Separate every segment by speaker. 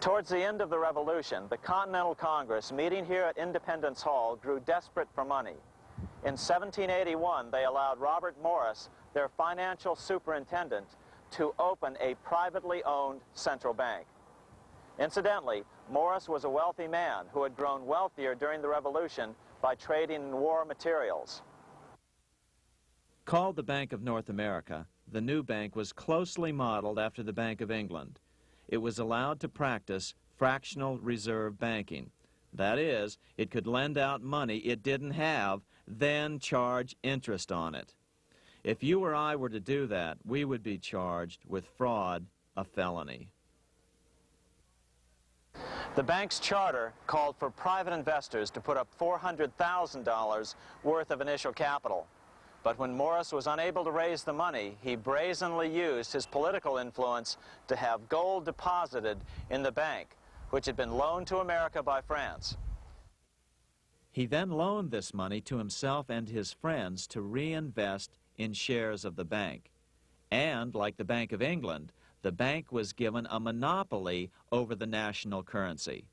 Speaker 1: Towards the end of the Revolution, the Continental Congress, meeting here at Independence Hall, grew desperate for money. In 1781, they allowed Robert Morris, their financial superintendent, to open a privately owned central bank. Incidentally, Morris was a wealthy man who had grown wealthier during the Revolution by trading in war materials.
Speaker 2: Called the Bank of North America, the new bank was closely modeled after the Bank of England. It was allowed to practice fractional reserve banking. That is, it could lend out money it didn't have, then charge interest on it. If you or I were to do that, we would be charged with fraud, a felony.
Speaker 1: The bank's charter called for private investors to put up $400,000 worth of initial capital. But when Morris was unable to raise the money, he brazenly used his political influence to have gold deposited in the bank, which had been loaned to America by France.
Speaker 2: He then loaned this money to himself and his friends to reinvest in shares of the bank. And, like the Bank of England, the bank was given a monopoly over the national currency.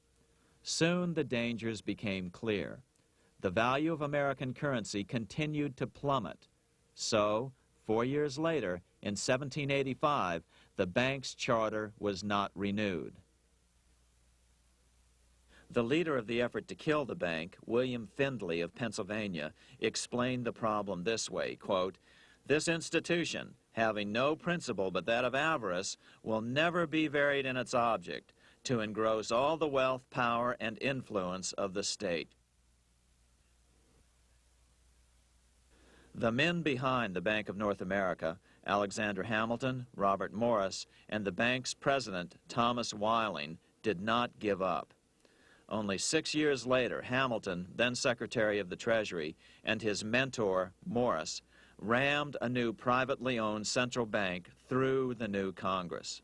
Speaker 2: Soon the dangers became clear. The value of American currency continued to plummet. So, 4 years later, in 1785, the bank's charter was not renewed. The leader of the effort to kill the bank, William Findley of Pennsylvania, explained the problem this way, quote, "This institution, having no principle but that of avarice, will never be varied in its object, to engross all the wealth, power, and influence of the state." The men behind the Bank of North America, Alexander Hamilton, Robert Morris, and the bank's president, Thomas Whiling, did not give up. Only 6 years later, Hamilton, then Secretary of the Treasury, and his mentor, Morris, rammed a new privately owned central bank through the new Congress.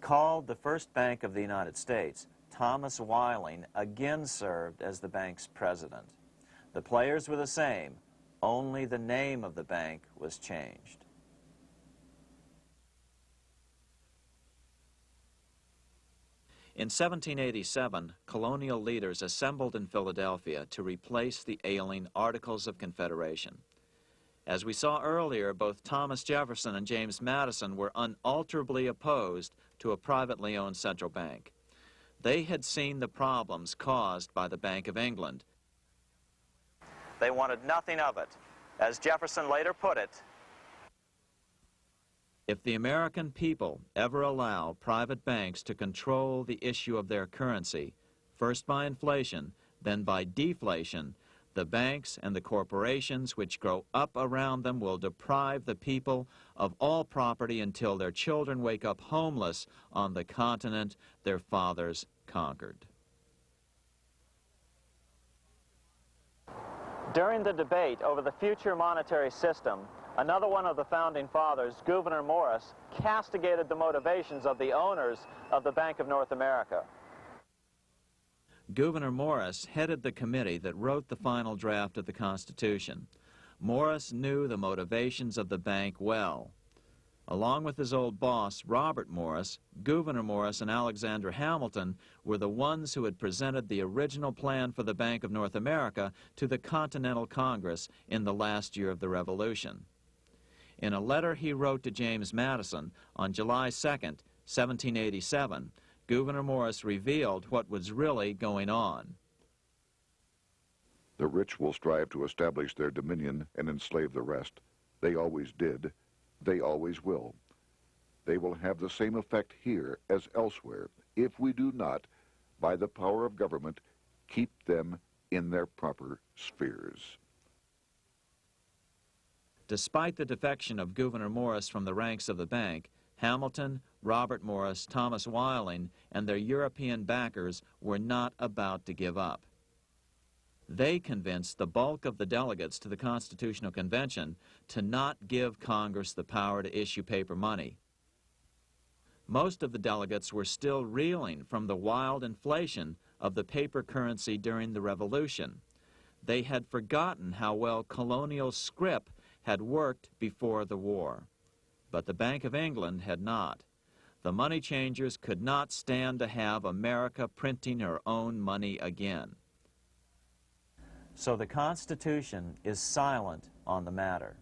Speaker 2: Called the first bank of the United States, Thomas Whiling again served as the bank's president. The players were the same, only the name of the bank was changed. In 1787, colonial leaders assembled in Philadelphia to replace the ailing Articles of Confederation. As we saw earlier, both Thomas Jefferson and James Madison were unalterably opposed to a privately owned central bank. They had seen the problems caused by the Bank of England.
Speaker 1: They wanted nothing of it. As Jefferson later put it,
Speaker 2: "If the American people ever allow private banks to control the issue of their currency, first by inflation, then by deflation, the banks and the corporations which grow up around them will deprive the people of all property until their children wake up homeless on the continent their fathers conquered."
Speaker 1: During the debate over the future monetary system, another one of the founding fathers, Gouverneur Morris, castigated the motivations of the owners of the Bank of North America.
Speaker 2: Gouverneur Morris headed the committee that wrote the final draft of the Constitution. Morris knew the motivations of the bank well. Along with his old boss, Robert Morris, Gouverneur Morris and Alexander Hamilton were the ones who had presented the original plan for the Bank of North America to the Continental Congress in the last year of the Revolution. In a letter he wrote to James Madison on July 2nd, 1787, Gouverneur Morris revealed what was really going on.
Speaker 3: "The rich will strive to establish their dominion and enslave the rest. They always did. They always will. They will have the same effect here as elsewhere if we do not, by the power of government, keep them in their proper spheres."
Speaker 2: Despite the defection of Gouverneur Morris from the ranks of the bank, Hamilton, Robert Morris, Thomas Whiling, and their European backers were not about to give up. They convinced the bulk of the delegates to the Constitutional Convention to not give Congress the power to issue paper money. Most of the delegates were still reeling from the wild inflation of the paper currency during the Revolution. They had forgotten how well colonial scrip had worked before the war. But the Bank of England had not. the money changers could not stand to have America printing her own money again. So the Constitution is silent on the matter.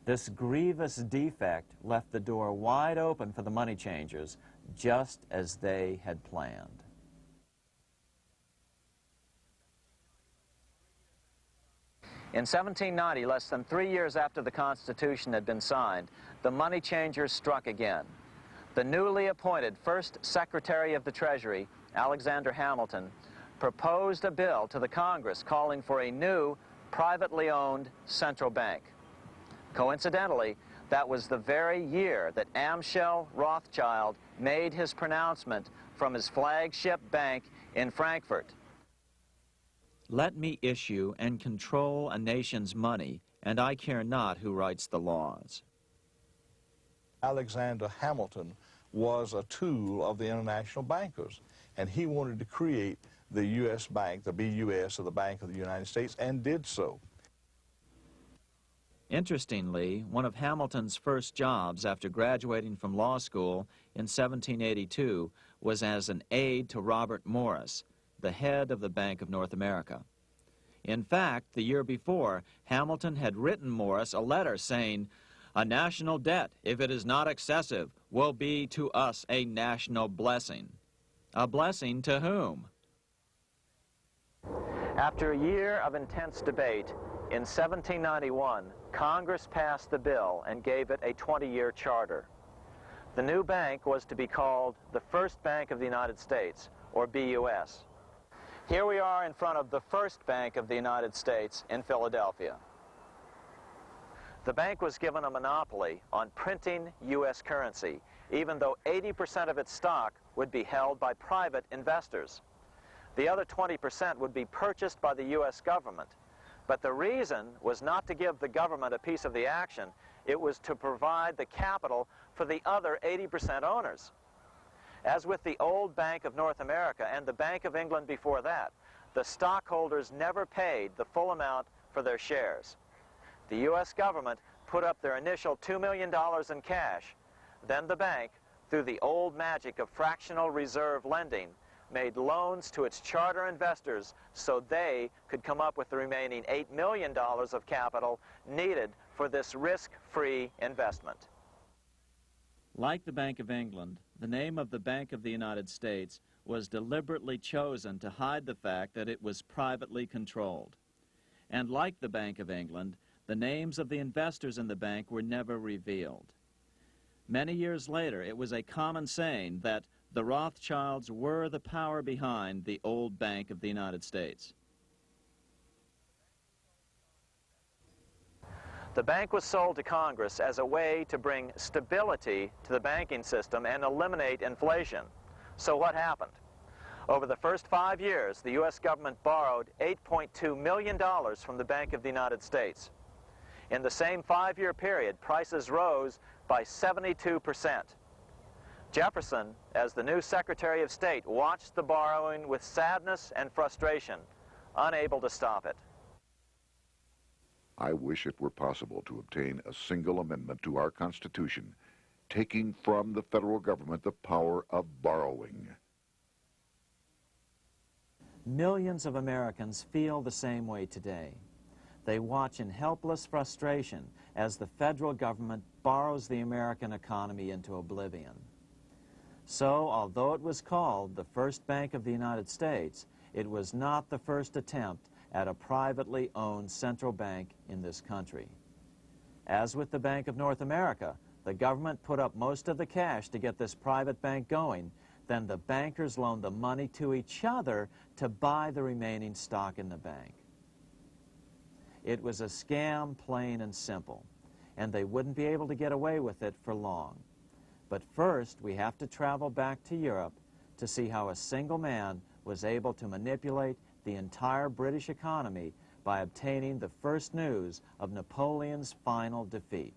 Speaker 2: This grievous defect left the door wide open for the money changers, just as they had planned.
Speaker 1: In 1790, less than 3 years after the Constitution had been signed, the money changers struck again. The newly appointed first Secretary of the Treasury, Alexander Hamilton, proposed a bill to the Congress calling for a new, privately owned central bank. Coincidentally, that was the very year that Amschel Rothschild made his pronouncement from his flagship bank in Frankfurt.
Speaker 2: Let me issue and control a nation's money, and I care not who writes the laws.
Speaker 4: Alexander Hamilton was a tool of the international bankers, and he wanted to create the U.S. Bank, the BUS, or the Bank of the United States, and did so.
Speaker 2: Interestingly, one of Hamilton's first jobs after graduating from law school in 1782 was as an aide to Robert Morris, the head of the Bank of North America. In fact, the year before, Hamilton had written Morris a letter saying, "A national debt, if it is not excessive, will be to us a national blessing." A blessing to whom?
Speaker 1: After a year of intense debate, in 1791, Congress passed the bill and gave it a 20-year charter. The new bank was to be called the First Bank of the United States, or BUS. Here we are in front of the First Bank of the United States in Philadelphia. The bank was given a monopoly on printing U.S. currency, even though 80% of its stock would be held by private investors. The other 20% would be purchased by the U.S. government. But the reason was not to give the government a piece of the action. It was to provide the capital for the other 80% owners. As with the old Bank of North America and the Bank of England before that, the stockholders never paid the full amount for their shares. The U.S. government put up their initial $2 million in cash. Then the bank, through the old magic of fractional reserve lending, made loans to its charter investors so they could come up with the remaining $8 million of capital needed for this risk-free investment.
Speaker 2: Like the Bank of England, the name of the Bank of the United States was deliberately chosen to hide the fact that it was privately controlled. And like the Bank of England, the names of the investors in the bank were never revealed. Many years later, it was a common saying that the Rothschilds were the power behind the old Bank of the United States.
Speaker 1: The bank was sold to Congress as a way to bring stability to the banking system and eliminate inflation. So what happened? Over the first 5 years, the U.S. government borrowed $8.2 million from the Bank of the United States. In the same 5-year period, prices rose by 72%. Jefferson, as the new Secretary of State, watched the borrowing with sadness and frustration, unable to stop it.
Speaker 3: I wish it were possible to obtain a single amendment to our Constitution, taking from the federal government the power of borrowing.
Speaker 2: Millions of Americans feel the same way today. They watch in helpless frustration as the federal government borrows the American economy into oblivion. So, although it was called the First Bank of the United States, it was not the first attempt at a privately owned central bank in this country. As with the Bank of North America, the government put up most of the cash to get this private bank going, then the bankers loaned the money to each other to buy the remaining stock in the bank. It was a scam, plain and simple, and they wouldn't be able to get away with it for long. But first, we have to travel back to Europe to see how a single man was able to manipulate the entire British economy by obtaining the first news of Napoleon's final defeat.